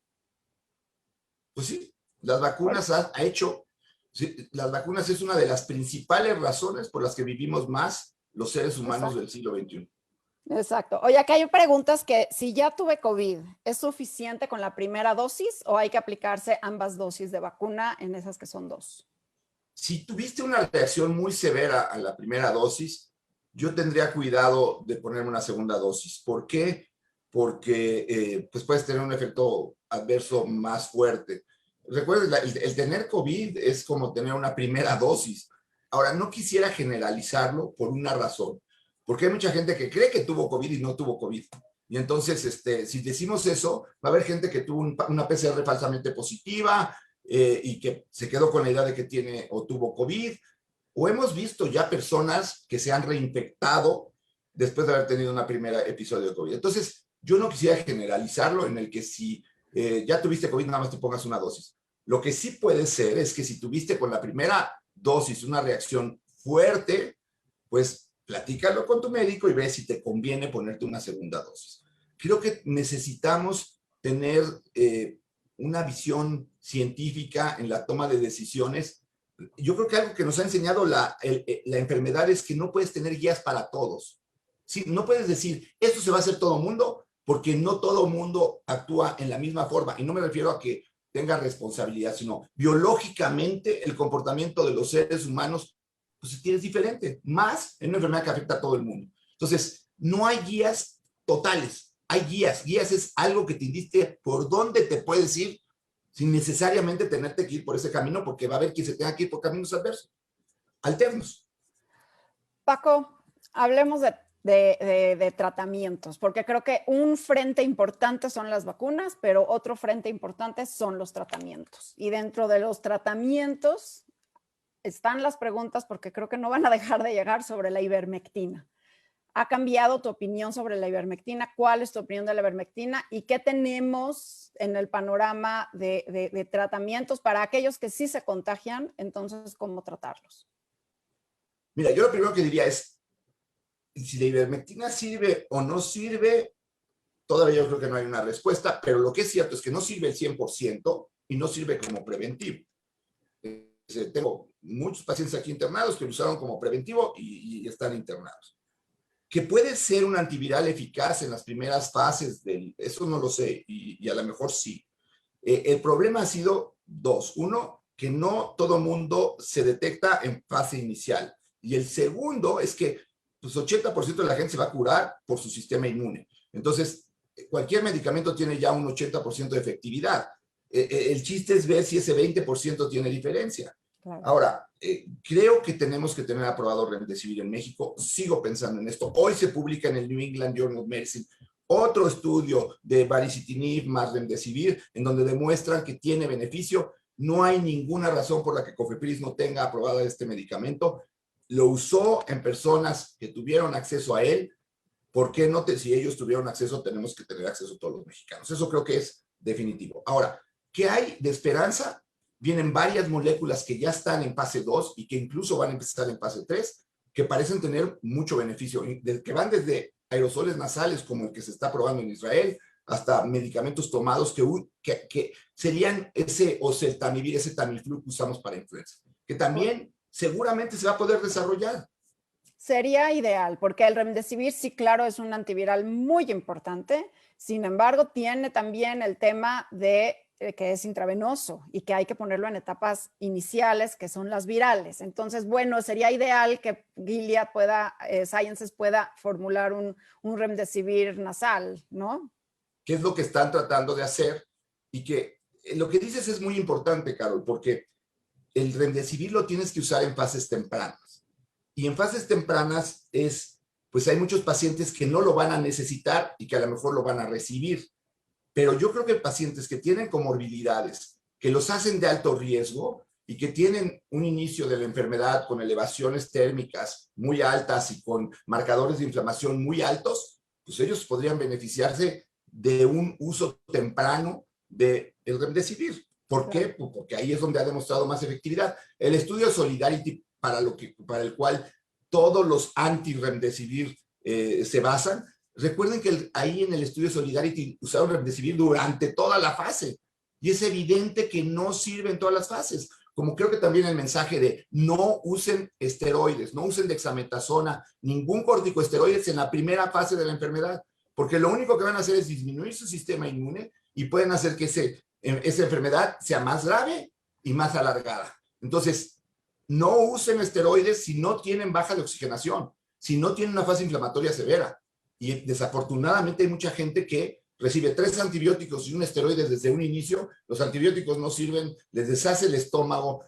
S2: Pues sí, las vacunas las vacunas es una de las principales razones por las que vivimos más los seres humanos del siglo XXI.
S1: Exacto. Oye, acá hay preguntas que si ya tuve COVID, ¿es suficiente con la primera dosis o hay que aplicarse ambas dosis de vacuna en esas que son 2?
S2: Si tuviste una reacción muy severa a la primera dosis, yo tendría cuidado de ponerme una segunda dosis. ¿Por qué? Porque pues puedes tener un efecto adverso más fuerte. Recuerden, el tener COVID es como tener una primera dosis. Ahora, no quisiera generalizarlo por una razón, porque hay mucha gente que cree que tuvo COVID y no tuvo COVID. Y entonces, si decimos eso, va a haber gente que tuvo una PCR falsamente positiva, y que se quedó con la idea de que tiene o tuvo COVID, o hemos visto ya personas que se han reinfectado después de haber tenido una primera episodio de COVID. Entonces, yo no quisiera generalizarlo en el que si ya tuviste COVID, nada más te pongas una dosis. Lo que sí puede ser es que si tuviste con la primera dosis una reacción fuerte, pues platícalo con tu médico y ve si te conviene ponerte una segunda dosis. Creo que necesitamos tener una visión científica en la toma de decisiones. Yo creo que algo que nos ha enseñado la enfermedad es que no puedes tener guías para todos. ¿Sí? No puedes decir, esto se va a hacer todo el mundo, porque no todo el mundo actúa en la misma forma. Y no me refiero a que tenga responsabilidad, sino biológicamente el comportamiento de los seres humanos pues es diferente, más en una enfermedad que afecta a todo el mundo. Entonces, no hay guías totales. Hay guías. Guías es algo que te indique por dónde te puedes ir sin necesariamente tenerte que ir por ese camino, porque va a haber quien se tenga que ir por caminos adversos, alternos.
S1: Paco, hablemos de tratamientos, porque creo que un frente importante son las vacunas, pero otro frente importante son los tratamientos. Y dentro de los tratamientos están las preguntas, porque creo que no van a dejar de llegar, sobre la ivermectina. ¿Ha cambiado tu opinión sobre la ivermectina? ¿Cuál es tu opinión de la ivermectina? ¿Y qué tenemos en el panorama de tratamientos para aquellos que sí se contagian? Entonces, ¿cómo tratarlos?
S2: Mira, yo lo primero que diría es, si la ivermectina sirve o no sirve, todavía yo creo que no hay una respuesta, pero lo que es cierto es que no sirve el 100%, y no sirve como preventivo. Tengo muchos pacientes aquí internados que lo usaron como preventivo y están internados. Que puede ser un antiviral eficaz en las primeras fases eso no lo sé, y a lo mejor sí. El problema ha sido dos. Uno, que no todo mundo se detecta en fase inicial. Y el segundo es que pues 80% de la gente se va a curar por su sistema inmune. Entonces, cualquier medicamento tiene ya un 80% de efectividad. El chiste es ver si ese 20% tiene diferencia. Claro. Ahora, creo que tenemos que tener aprobado Remdesivir en México. Sigo pensando en esto. Hoy se publica en el New England Journal of Medicine otro estudio de baricitinib más Remdesivir, en donde demuestran que tiene beneficio. No hay ninguna razón por la que COFEPRIS no tenga aprobado este medicamento. Lo usó en personas que tuvieron acceso a él. ¿Por qué no? Si ellos tuvieron acceso, tenemos que tener acceso todos los mexicanos. Eso creo que es definitivo. Ahora, ¿qué hay de esperanza? Vienen varias moléculas que ya están en fase 2 y que incluso van a empezar en fase 3, que parecen tener mucho beneficio, que van desde aerosoles nasales como el que se está probando en Israel, hasta medicamentos tomados que serían ese oseltamivir, ese Tamiflu que usamos para influenza, que también seguramente se va a poder desarrollar.
S1: Sería ideal, porque el Remdesivir sí, claro, es un antiviral muy importante. Sin embargo, tiene también el tema de que es intravenoso y que hay que ponerlo en etapas iniciales, que son las virales. Entonces, bueno, sería ideal que Gilead Sciences pueda formular un Remdesivir nasal, ¿no?
S2: ¿Qué es lo que están tratando de hacer? Y que lo que dices es muy importante, Carol, porque el Remdesivir lo tienes que usar en fases tempranas. Y en fases tempranas pues hay muchos pacientes que no lo van a necesitar y que a lo mejor lo van a recibir. Pero yo creo que pacientes que tienen comorbilidades, que los hacen de alto riesgo y que tienen un inicio de la enfermedad con elevaciones térmicas muy altas y con marcadores de inflamación muy altos, pues ellos podrían beneficiarse de un uso temprano del Remdesivir. ¿Por qué? Pues porque ahí es donde ha demostrado más efectividad. El estudio Solidarity, para el cual todos los anti-Remdesivir se basan, recuerden que ahí en el estudio Solidarity usaron Remdesivir durante toda la fase. Y es evidente que no sirve en todas las fases. Como creo que también el mensaje de no usen esteroides, no usen dexametasona, ningún corticoesteroides en la primera fase de la enfermedad, porque lo único que van a hacer es disminuir su sistema inmune y pueden hacer que esa enfermedad sea más grave y más alargada. Entonces, no usen esteroides si no tienen baja de oxigenación, si no tienen una fase inflamatoria severa. Y desafortunadamente hay mucha gente que recibe 3 antibióticos y un esteroide desde un inicio. Los antibióticos no sirven, les deshace el estómago,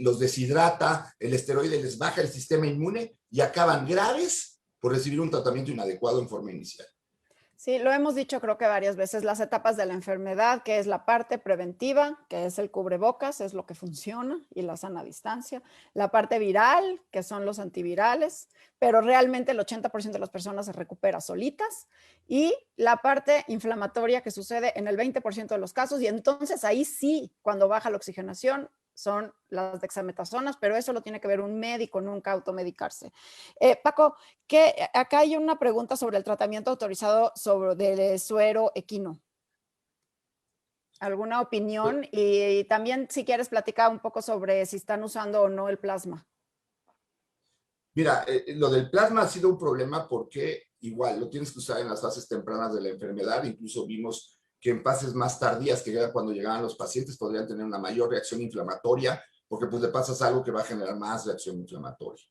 S2: los deshidrata, el esteroide les baja el sistema inmune y acaban graves por recibir un tratamiento inadecuado en forma inicial.
S1: Sí, lo hemos dicho creo que varias veces, las etapas de la enfermedad, que es la parte preventiva, que es el cubrebocas, es lo que funciona, y la sana distancia. La parte viral, que son los antivirales, pero realmente el 80% de las personas se recupera solitas. Y la parte inflamatoria, que sucede en el 20% de los casos, y entonces ahí sí, cuando baja la oxigenación, son las dexametasonas, pero eso lo tiene que ver un médico, nunca automedicarse. Paco, acá hay una pregunta sobre el tratamiento autorizado del suero equino. ¿Alguna opinión? Y también, si quieres, platicar un poco sobre si están usando o no el plasma.
S2: Mira, lo del plasma ha sido un problema porque igual lo tienes que usar en las fases tempranas de la enfermedad. Incluso vimos que en fases más tardías, que era cuando llegaban los pacientes, podrían tener una mayor reacción inflamatoria, porque pues le pasas algo que va a generar más reacción inflamatoria.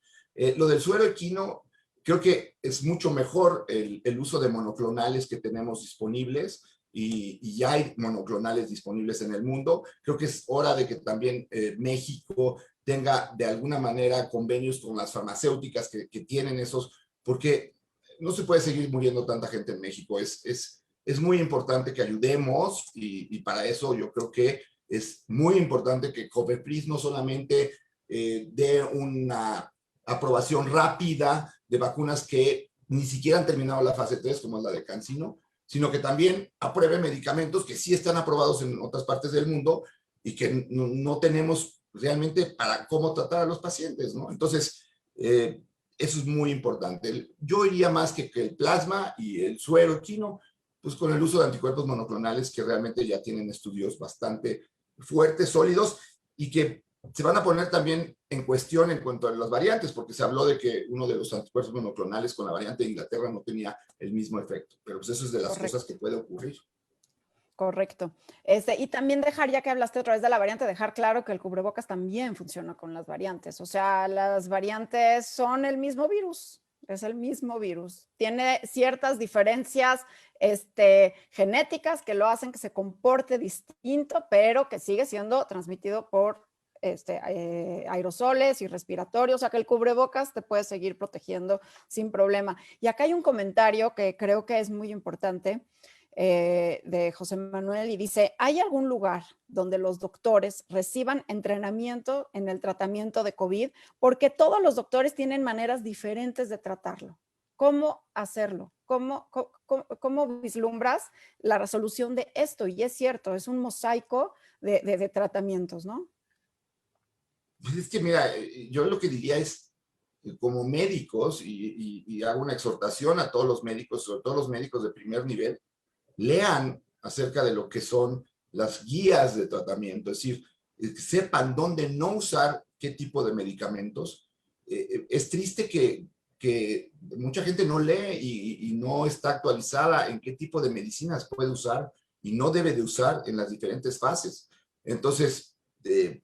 S2: Lo del suero equino, creo que es mucho mejor el uso de monoclonales que tenemos disponibles, y ya hay monoclonales disponibles en el mundo. Creo que es hora de que también México tenga de alguna manera convenios con las farmacéuticas que tienen esos, porque no se puede seguir muriendo tanta gente en México. Es muy importante que ayudemos y para eso yo creo que es muy importante que COFEPRIS no solamente dé una aprobación rápida de vacunas que ni siquiera han terminado la fase 3, como es la de CanSino, sino que también apruebe medicamentos que sí están aprobados en otras partes del mundo y que no tenemos realmente para cómo tratar a los pacientes, ¿no? Entonces, eso es muy importante. Yo iría más que el plasma y el suero equino, pues con el uso de anticuerpos monoclonales que realmente ya tienen estudios bastante fuertes, sólidos, y que se van a poner también en cuestión en cuanto a las variantes, porque se habló de que uno de los anticuerpos monoclonales con la variante de Inglaterra no tenía el mismo efecto, pero pues eso es de las cosas que puede ocurrir.
S1: Correcto. Y también dejar, ya que hablaste otra vez de la variante, dejar claro que el cubrebocas también funciona con las variantes. O sea, las variantes son el mismo virus, es el mismo virus. Tiene ciertas diferencias genéticas que lo hacen que se comporte distinto, pero que sigue siendo transmitido por aerosoles y respiratorios, o sea que el cubrebocas te puede seguir protegiendo sin problema. Y acá hay un comentario que creo que es muy importante, de José Manuel, y dice, ¿hay algún lugar donde los doctores reciban entrenamiento en el tratamiento de COVID? Porque todos los doctores tienen maneras diferentes de tratarlo. ¿Cómo hacerlo? ¿Cómo vislumbras la resolución de esto? Y es cierto, es un mosaico de tratamientos, ¿no?
S2: Pues es que mira, yo lo que diría es, como médicos, y hago una exhortación a todos los médicos, sobre todo los médicos de primer nivel, lean acerca de lo que son las guías de tratamiento, es decir, sepan dónde no usar qué tipo de medicamentos. Es triste que mucha gente no lee y no está actualizada en qué tipo de medicinas puede usar y no debe de usar en las diferentes fases. Entonces,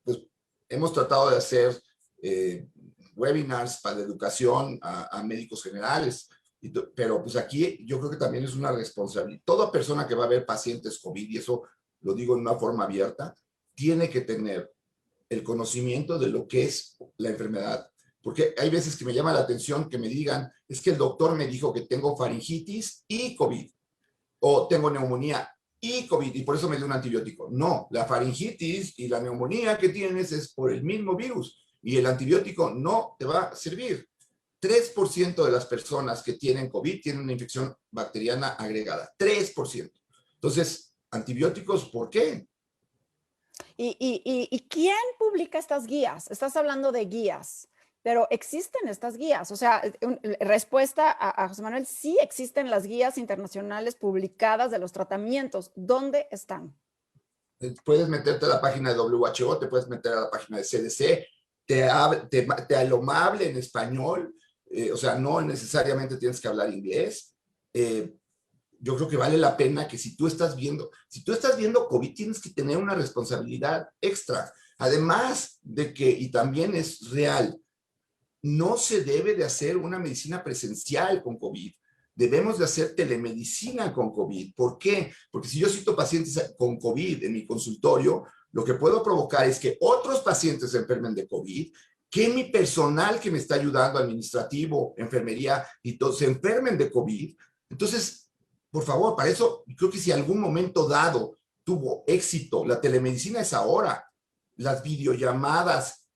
S2: pues hemos tratado de hacer webinars para educación a médicos generales, pero pues aquí yo creo que también es una responsabilidad. Toda persona que va a ver pacientes COVID, y eso lo digo en una forma abierta, tiene que tener el conocimiento de lo que es la enfermedad. Porque hay veces que me llama la atención que me digan, es que el doctor me dijo que tengo faringitis y COVID, o tengo neumonía y COVID, y por eso me dio un antibiótico. No, la faringitis y la neumonía que tienes es por el mismo virus, y el antibiótico no te va a servir. 3% de las personas que tienen COVID tienen una infección bacteriana agregada. 3%. Entonces, antibióticos, ¿por qué?
S1: ¿Y quién publica estas guías? Estás hablando de guías, pero existen estas guías. O sea, respuesta a José Manuel, sí existen las guías internacionales publicadas de los tratamientos. ¿Dónde están?
S2: Puedes meterte a la página de WHO, te puedes meter a la página de CDC, te lo hable en español, o sea, no necesariamente tienes que hablar inglés. Yo creo que vale la pena que si tú estás viendo COVID, tienes que tener una responsabilidad extra. Además de que, y también es real, no se debe de hacer una medicina presencial con COVID. Debemos de hacer telemedicina con COVID. ¿Por qué? Porque si yo cito pacientes con COVID en mi consultorio, lo que puedo provocar es que otros pacientes se enfermen de COVID, que mi personal que me está ayudando, administrativo, enfermería, y todos se enfermen de COVID. Entonces, por favor, para eso, creo que si algún momento dado tuvo éxito, la telemedicina es ahora. Las videollamadas,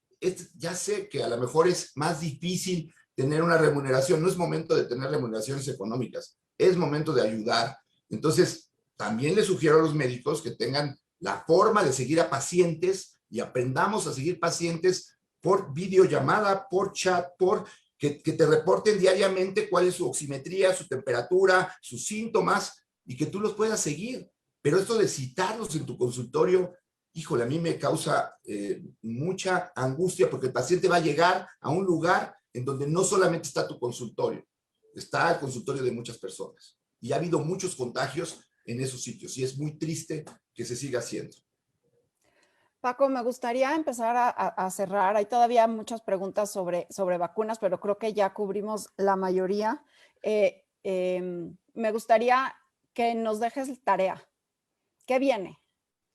S2: ya sé que a lo mejor es más difícil tener una remuneración, no es momento de tener remuneraciones económicas, es momento de ayudar. Entonces, también les sugiero a los médicos que tengan la forma de seguir a pacientes y aprendamos a seguir pacientes por videollamada, por chat, que te reporten diariamente cuál es su oximetría, su temperatura, sus síntomas, y que tú los puedas seguir. Pero esto de citarlos en tu consultorio, híjole, a mí me causa mucha angustia, porque el paciente va a llegar a un lugar en donde no solamente está tu consultorio, está el consultorio de muchas personas. Y ha habido muchos contagios en esos sitios, y es muy triste que se siga haciendo.
S1: Paco, me gustaría empezar a cerrar. Hay todavía muchas preguntas sobre vacunas, pero creo que ya cubrimos la mayoría. Me gustaría que nos dejes tarea. ¿Qué viene?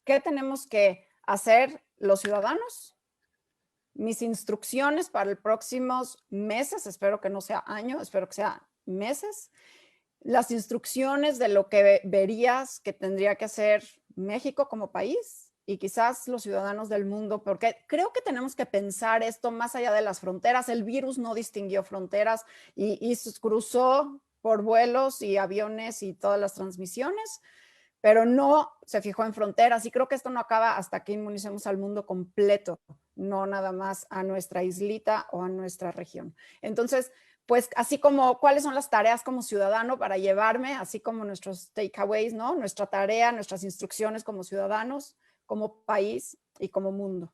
S1: ¿Qué tenemos que hacer los ciudadanos? Mis instrucciones para los próximos meses, espero que no sea año, espero que sea meses. Las instrucciones de lo que verías que tendría que hacer México como país y quizás los ciudadanos del mundo, porque creo que tenemos que pensar esto más allá de las fronteras. El virus no distinguió fronteras y cruzó por vuelos y aviones y todas las transmisiones, pero no se fijó en fronteras, y creo que esto no acaba hasta que inmunicemos al mundo completo, no nada más a nuestra islita o a nuestra región. Entonces, pues así como cuáles son las tareas como ciudadano para llevarme, así como nuestros takeaways, ¿no? Nuestra tarea, nuestras instrucciones como ciudadanos, como país y como mundo.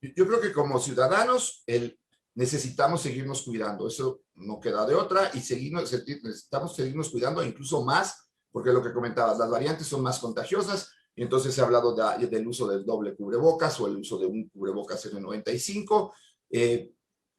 S2: Yo creo que como ciudadanos necesitamos seguirnos cuidando, eso no queda de otra, y necesitamos seguirnos cuidando incluso más, porque lo que comentabas, las variantes son más contagiosas, y entonces se ha hablado del uso del doble cubrebocas o el uso de un cubrebocas N95.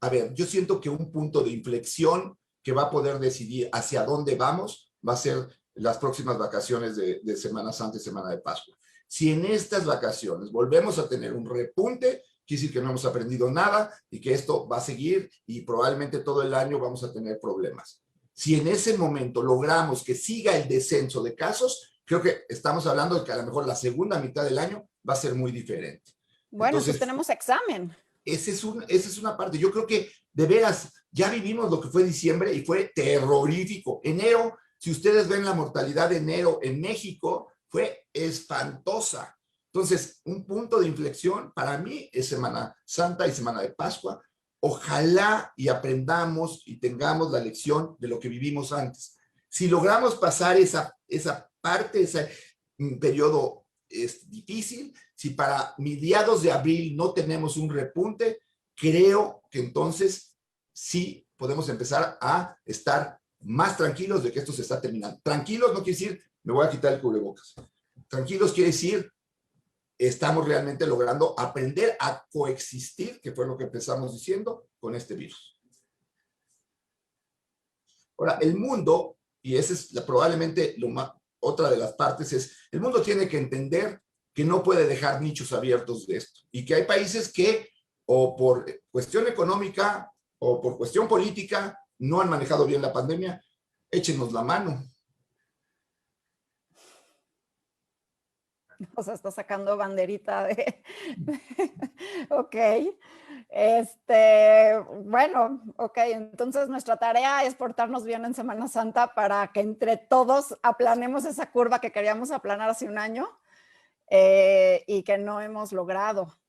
S2: A ver, yo siento que un punto de inflexión que va a poder decidir hacia dónde vamos va a ser las próximas vacaciones de Semana Santa y Semana de Pascua. Si en estas vacaciones volvemos a tener un repunte, quiere decir que no hemos aprendido nada y que esto va a seguir y probablemente todo el año vamos a tener problemas. Si en ese momento logramos que siga el descenso de casos, creo que estamos hablando de que a lo mejor la segunda mitad del año va a ser muy diferente.
S1: Bueno, entonces tenemos examen.
S2: Esa es una parte. Yo creo que de veras ya vivimos lo que fue diciembre y fue terrorífico. Enero, si ustedes ven la mortalidad de enero en México, fue espantosa. Entonces, un punto de inflexión para mí es Semana Santa y Semana de Pascua. Ojalá y aprendamos y tengamos la lección de lo que vivimos antes. Si logramos pasar esa parte, ese periodo es difícil, si para mediados de abril no tenemos un repunte, creo que entonces sí podemos empezar a estar más tranquilos de que esto se está terminando. Tranquilos no quiere decir me voy a quitar el cubrebocas. Tranquilos quiere decir estamos realmente logrando aprender a coexistir, que fue lo que empezamos diciendo, con este virus. Ahora, el mundo, y esa es probablemente otra de las partes, es el mundo tiene que entender que no puede dejar nichos abiertos de esto y que hay países que o por cuestión económica o por cuestión política no han manejado bien la pandemia. Échenos la mano.
S1: O sea, está sacando banderita de... Ok. Bueno, ok. Entonces nuestra tarea es portarnos bien en Semana Santa para que entre todos aplanemos esa curva que queríamos aplanar hace un año y que no hemos logrado.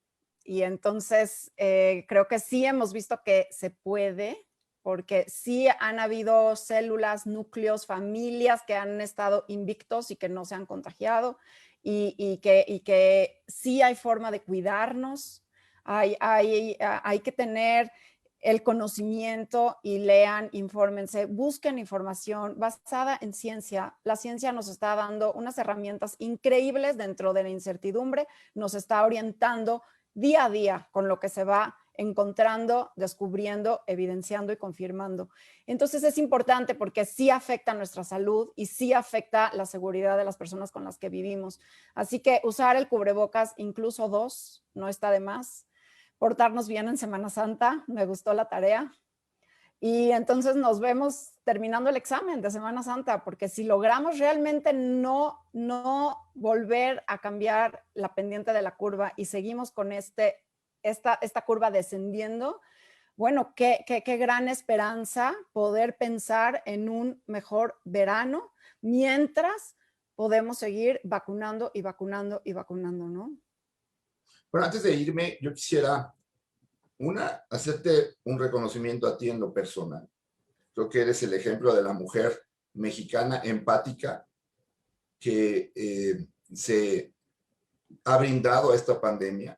S1: Y entonces creo que sí hemos visto que se puede, porque sí han habido células, núcleos, familias que han estado invictos y que no se han contagiado. Y que sí hay forma de cuidarnos, hay que tener el conocimiento y lean, infórmense, busquen información basada en ciencia. La ciencia nos está dando unas herramientas increíbles dentro de la incertidumbre, nos está orientando día a día con lo que se va encontrando, descubriendo, evidenciando y confirmando. Entonces es importante porque sí afecta nuestra salud y sí afecta la seguridad de las personas con las que vivimos. Así que usar el cubrebocas, incluso 2, no está de más. Portarnos bien en Semana Santa, me gustó la tarea. Y entonces nos vemos terminando el examen de Semana Santa, porque si logramos realmente no volver a cambiar la pendiente de la curva y seguimos con esta curva descendiendo, bueno, qué gran esperanza poder pensar en un mejor verano mientras podemos seguir vacunando y vacunando y vacunando, ¿no?
S2: Bueno, antes de irme, yo quisiera, hacerte un reconocimiento a ti en lo personal. Creo que eres el ejemplo de la mujer mexicana empática que se ha brindado a esta pandemia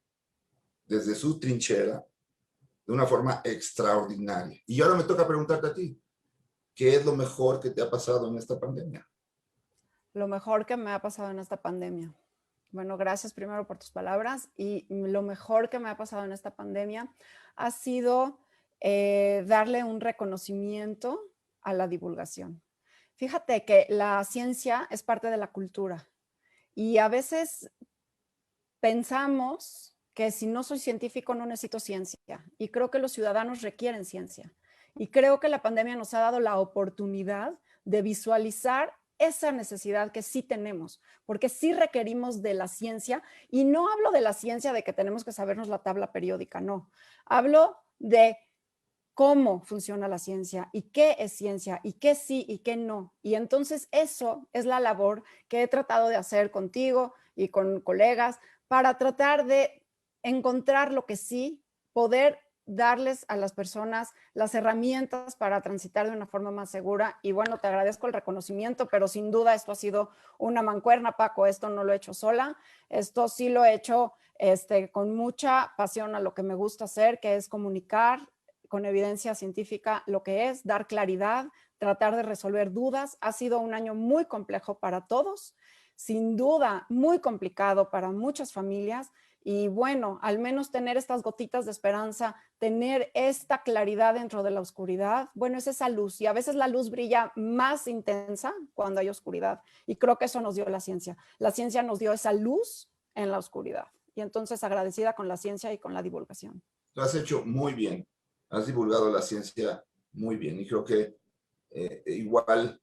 S2: desde su trinchera de una forma extraordinaria. Y ahora me toca preguntarte a ti, ¿qué es lo mejor que te ha pasado en esta pandemia?
S1: Lo mejor que me ha pasado en esta pandemia. Bueno, gracias primero por tus palabras. Y lo mejor que me ha pasado en esta pandemia ha sido darle un reconocimiento a la divulgación. Fíjate que la ciencia es parte de la cultura y a veces pensamos que si no soy científico no necesito ciencia, y creo que los ciudadanos requieren ciencia, y creo que la pandemia nos ha dado la oportunidad de visualizar esa necesidad que sí tenemos, porque sí requerimos de la ciencia, y no hablo de la ciencia de que tenemos que sabernos la tabla periódica, no, hablo de cómo funciona la ciencia y qué es ciencia y qué sí y qué no. Y entonces eso es la labor que he tratado de hacer contigo y con colegas para tratar de encontrar lo que sí, poder darles a las personas las herramientas para transitar de una forma más segura. Y bueno, te agradezco el reconocimiento, pero sin duda esto ha sido una mancuerna, Paco. Esto no lo he hecho sola, esto sí lo he hecho con mucha pasión a lo que me gusta hacer, que es comunicar con evidencia científica lo que es, dar claridad, tratar de resolver dudas. Ha sido un año muy complejo para todos, sin duda muy complicado para muchas familias. Y bueno, al menos tener estas gotitas de esperanza, tener esta claridad dentro de la oscuridad, bueno, es esa luz. Y a veces la luz brilla más intensa cuando hay oscuridad. Y creo que eso nos dio la ciencia. La ciencia nos dio esa luz en la oscuridad. Y entonces agradecida con la ciencia y con la divulgación.
S2: Lo has hecho muy bien. Has divulgado la ciencia muy bien. Y creo que igual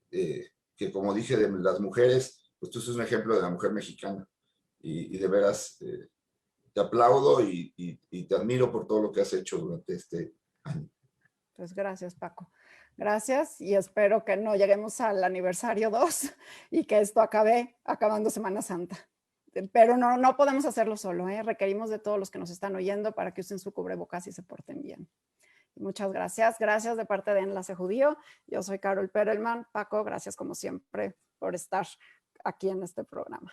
S2: que como dije de las mujeres, pues tú sos un ejemplo de la mujer mexicana. Y de veras te aplaudo y te admiro por todo lo que has hecho durante este año.
S1: Pues gracias, Paco. Gracias y espero que no lleguemos al aniversario 2 y que esto acabe acabando Semana Santa. Pero no podemos hacerlo solo, ¿eh? Requerimos de todos los que nos están oyendo para que usen su cubrebocas y se porten bien. Muchas gracias. Gracias de parte de Enlace Judío. Yo soy Carol Perelman. Paco, gracias como siempre por estar aquí en este programa.